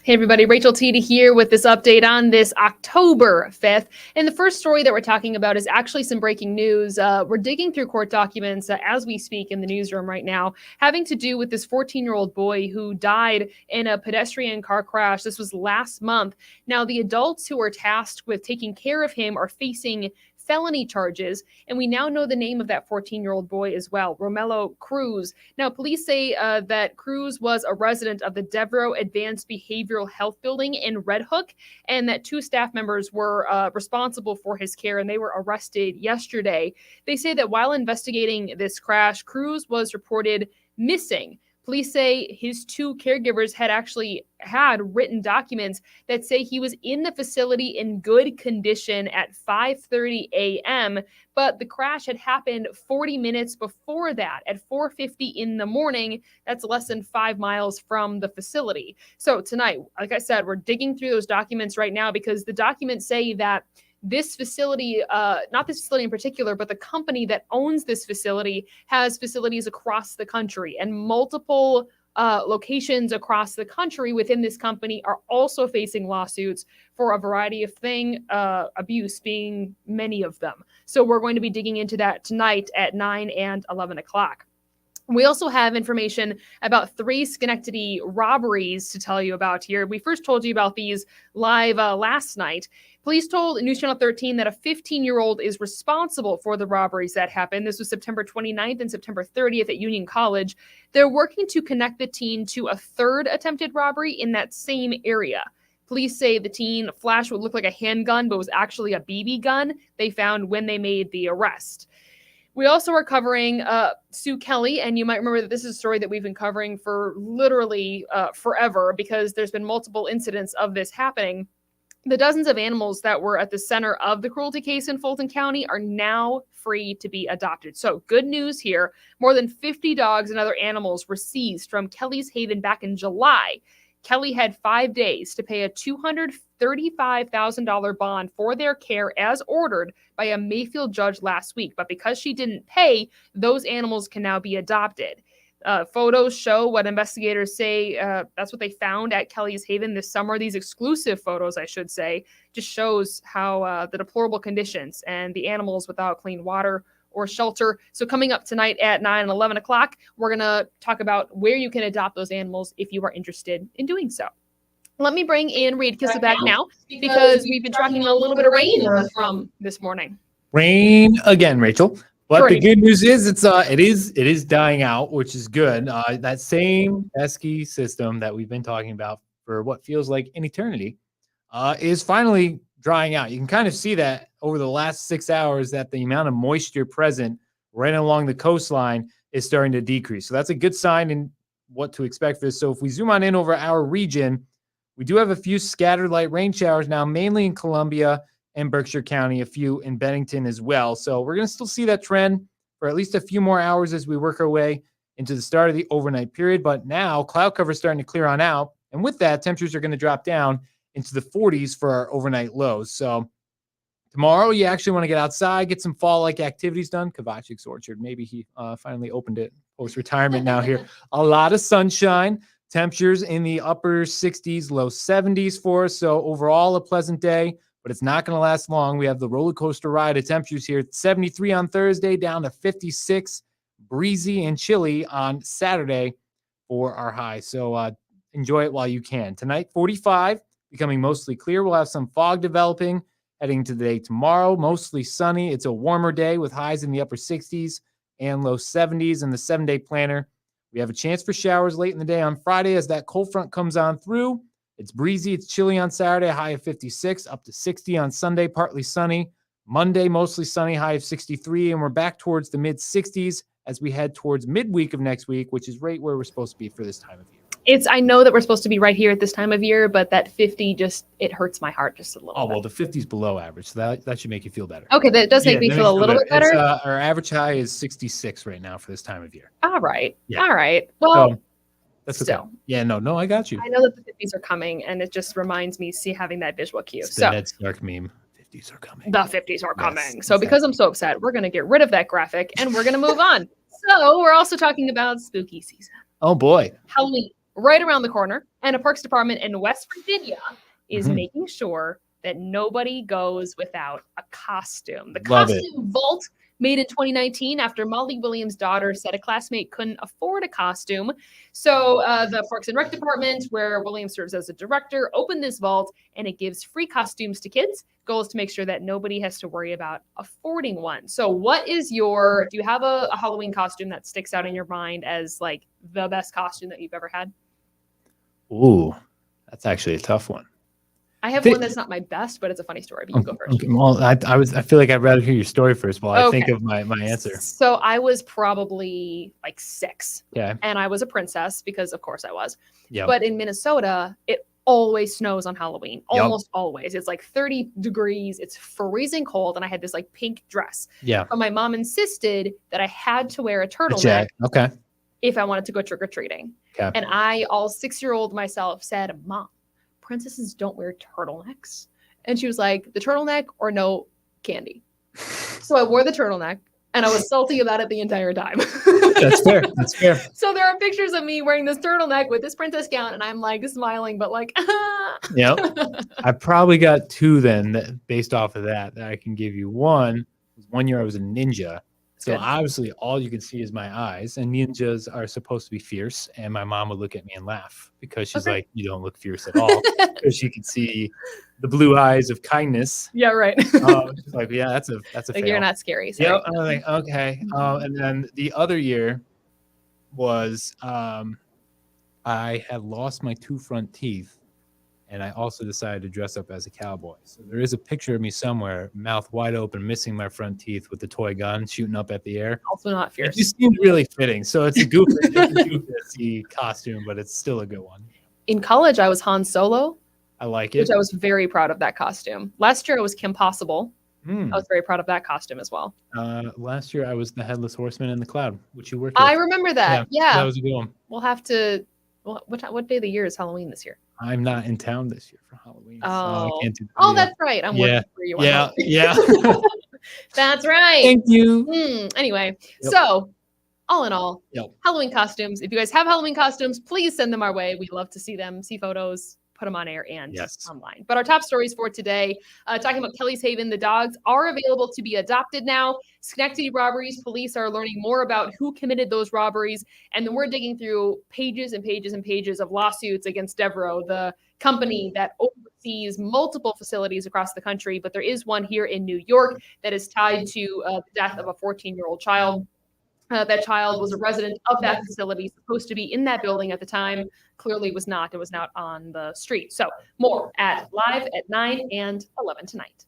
Hey everybody, Rachel Tita here with this update on this October 5th. And the first story that we're talking about is actually some breaking news. We're digging through court documents as we speak in the newsroom right now, having to do with this 14-year-old boy who died in a pedestrian car crash. This was last month. Now, the adults who are tasked with taking care of him are facing felony charges, and we now know the name of that 14-year-old boy as well, Romello Cruz. Now, police say that Cruz was a resident of the Devereaux Advanced Behavioral Health Building in Red Hook, and that two staff members were responsible for his care, and they were arrested yesterday. They say that while investigating this crash, Cruz was reported missing. Police say his two caregivers had actually had written documents that say he was in the facility in good condition at 5:30 a.m., but the crash had happened 40 minutes before that at 4:50 in the morning. That's less than 5 miles from the facility. So tonight, like I said, we're digging through those documents right now because the documents say that this facility, not this facility in particular, but the company that owns this facility has facilities across the country, and multiple locations across the country within this company are also facing lawsuits for a variety of abuse being many of them. So we're going to be digging into that tonight at 9 and 11 o'clock. We also have information about 3 Schenectady robberies to tell you about here. We first told you about these live last night. Police told News Channel 13 that a 15-year-old is responsible for the robberies that happened. This was September 29th and September 30th at Union College. They're working to connect the teen to a third attempted robbery in that same area. Police say the teen flashed what looked like a handgun, but was actually a BB gun they found when they made the arrest. We also are covering Sue Kelly, and you might remember that this is a story that we've been covering for literally forever because there's been multiple incidents of this happening. The dozens of animals that were at the center of the cruelty case in Fulton County are now free to be adopted. So good news here. More than 50 dogs and other animals were seized from Kelly's Haven back in July. Kelly had 5 days to pay a $235,000 bond for their care as ordered by a Mayfield judge last week. But because she didn't pay, those animals can now be adopted. Photos show what investigators say. That's what they found at Kelly's Haven this summer. These exclusive photos, I should say, just shows how the deplorable conditions and the animals without clean water or shelter. So coming up tonight at 9 and 11 o'clock, we're going to talk about where you can adopt those animals if you are interested in doing so. Let me bring in Reed Kissel back now because we've been tracking a little bit of rain from this morning. Rain again, Rachel. But the good news is it is dying out, which is good. That same pesky system that we've been talking about for what feels like an eternity is finally drying out. You can kind of see that over the last 6 hours that the amount of moisture present right along the coastline is starting to decrease. So that's a good sign in what to expect for this. So if we zoom on in over our region, we do have a few scattered light rain showers now, mainly in Columbia and Berkshire County, a few in Bennington as well. So we're going to still see that trend for at least a few more hours as we work our way into the start of the overnight period. But now cloud cover is starting to clear on out. And with that, temperatures are going to drop down into the 40s for our overnight lows. So tomorrow, you actually want to get outside, get some fall-like activities done. Kovachik's Orchard, maybe he finally opened it post-retirement now here. A lot of sunshine, temperatures in the upper 60s, low 70s for us. So overall, a pleasant day, but it's not going to last long. We have the roller coaster ride of temperatures here. 73 on Thursday, down to 56, breezy and chilly on Saturday for our high. So enjoy it while you can. Tonight, 45, becoming mostly clear. We'll have some fog developing heading into the day tomorrow. Mostly sunny. It's a warmer day with highs in the upper 60s and low 70s in the 7-day planner. We have a chance for showers late in the day on Friday as that cold front comes on through. It's breezy. It's chilly on Saturday, a high of 56, up to 60 on Sunday, partly sunny. Monday, mostly sunny, high of 63, and we're back towards the mid-60s as we head towards midweek of next week, which is right where we're supposed to be for this time of year. I know that we're supposed to be right here at this time of year, but that 50 it hurts my heart just a little bit. Oh, well, the 50 is below average, so that should make you feel better. Okay, that does make me feel a little bit better. Our average high is 66 right now for this time of year. All right. Yeah. All right. Well, so, that's still. Okay. Yeah, no, I got you. I know that the 50s are coming, and it just reminds me having that visual cue. It's the Ned Stark meme. 50s are coming. The 50s are coming. So exactly. Because I'm so upset, we're going to get rid of that graphic, and we're going to move on. So we're also talking about spooky season. Oh, boy. Halloween. right around the corner, and a parks department in West Virginia is Mhm. making sure that nobody goes without a costume. The Love it. costume vault, made in 2019 after Molly Williams' daughter said a classmate couldn't afford a costume. So the Parks and Rec Department, where Williams serves as a director, opened this vault, and it gives free costumes to kids. Goal is to make sure that nobody has to worry about affording one. So what is do you have a Halloween costume that sticks out in your mind as like the best costume that you've ever had? Ooh, that's actually a tough one. I have one that's not my best, but it's a funny story. But you go first. Okay, well, I feel like I'd rather hear your story first while I think Okay. of my answer. So I was probably like 6, Okay. and I was a princess because, of course, I was. Yeah. But in Minnesota, it always snows on Halloween. Yep. Almost always. It's like 30 degrees. It's freezing cold, and I had this like pink dress. Yeah. But my mom insisted that I had to wear a A turtleneck jack. Okay. if I wanted to go trick or treating. Okay. And I, all 6-year-old myself, said, "Mom, princesses don't wear turtlenecks." And she was like, "The turtleneck or no candy." So I wore the turtleneck, and I was salty about it the entire time. That's fair. That's fair. So there are pictures of me wearing this turtleneck with this princess gown, and I'm like smiling, but like, Yep. I probably got 2 then that based off of that I can give you. One year I was a ninja. So Good. obviously all you can see is my eyes, and ninjas are supposed to be fierce, and my mom would look at me and laugh because she's like, "You don't look fierce at all," because she could see the blue eyes of kindness. Yeah, right. She's like, "Yeah, that's a Like, fail." you're not scary. Yeah, Sorry. and I'm like, okay. And then the other year was I had lost my 2 front teeth, and I also decided to dress up as a cowboy. So there is a picture of me somewhere, mouth wide open, missing my front teeth with the toy gun shooting up at the air. Also not It fierce. just seemed really fitting. So it's a goofy costume, but it's still a good one. In college, I was Han Solo, I like which it. I was very proud of that costume. Last year, I was Kim Possible. Hmm. I was very proud of that costume as well. Last year I was the Headless Horseman in the Cloud, which you worked with. I remember that. Yeah. That was a good one. We'll have to. What day of the year is Halloween this year? I'm not in town this year for Halloween. So I Oh, can't do that. oh, that's right. I'm working for you. on Yeah. Halloween. That's right. Thank you. Anyway, Yep. so all in all, Yep. Halloween costumes. If you guys have Halloween costumes, please send them our way. We'd love to see them, see photos, put them on air and Yes. online. But our top stories for today, talking about Kelly's Haven, the dogs are available to be adopted now. Schenectady robberies, police are learning more about who committed those robberies. And then we're digging through pages and pages and pages of lawsuits against Devereaux, the company that oversees multiple facilities across the country. But there is one here in New York that is tied to the death of a 14-year-old child. That child was a resident of that facility, supposed to be in that building at the time. Clearly was not. It was not on the street. So more at live at 9 and 11 tonight.